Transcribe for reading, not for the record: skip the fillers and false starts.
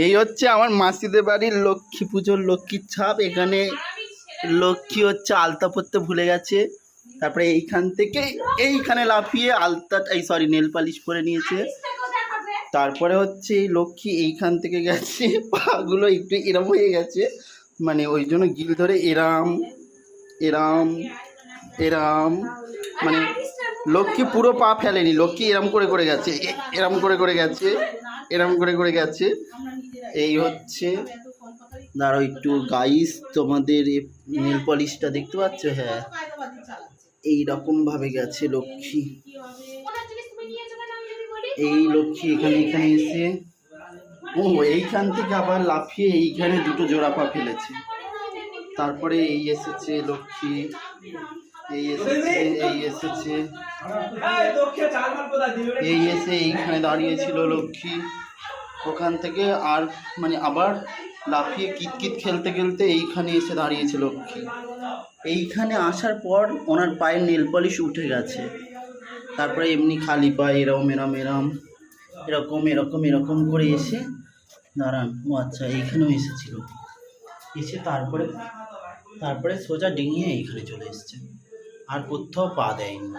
এই হচ্ছে আমার মাসিদের বাড়ির লক্ষ্মী পুজোর লক্ষ্মীর ছাপ। এখানে লক্ষ্মী হচ্ছে আলতা পরতে ভুলে গেছে, তারপরে এইখান থেকে এইখানে লাফিয়ে আলতা নেল পালিশ পরে নিয়েছে। তারপরে হচ্ছে এই লক্ষ্মী এইখান থেকে গেছে, পাগুলো একটু এরম হয়ে গেছে, মানে ওই জন্য গিল ধরে এরাম এরাম এরাম, মানে লক্ষ্মী পুরো পা ফেলেনি, লক্ষ্মী এরম করে করে গেছে, এরম করে করে গেছে, এরম করে করে গেছে। এই হচ্ছে, দাঁড়াও একটু গাইস, তোমাদের নেল পলিশটা দেখতে পাচ্ছ? হ্যাঁ, এইরকম ভাবে গেছে লক্ষ্মী। এই লক্ষ্মী এখানে এখানে এসে এইখান থেকে আবার লাফিয়ে এইখানে দুটো জোড়া পা ফেলেছে। তারপরে এই এসেছে লক্ষ্মী, এই এসেছে, এই এসেছে, এই এসে এইখানে দাঁড়িয়েছিল লক্ষ্মী। ওখান থেকে আর মানে আবার লাফিয়ে কিতকিত খেলতে খেলতে এইখানে এসে দাঁড়িয়েছে লক্ষ্মী। এইখানে আসার পর ওনার পায়ের নেল পলিশ উঠে গেছে। তারপরে এমনি খালি পায়ে এরম এরম এরম এরকম এরকম এরকম করে এসে দাঁড়ান, ও আচ্ছা এইখানেও এসেছিল, এসে তারপরে সোজা ডিঙিয়ে এইখানে চলে এসছে, আর কোথাও পা দেয়নি।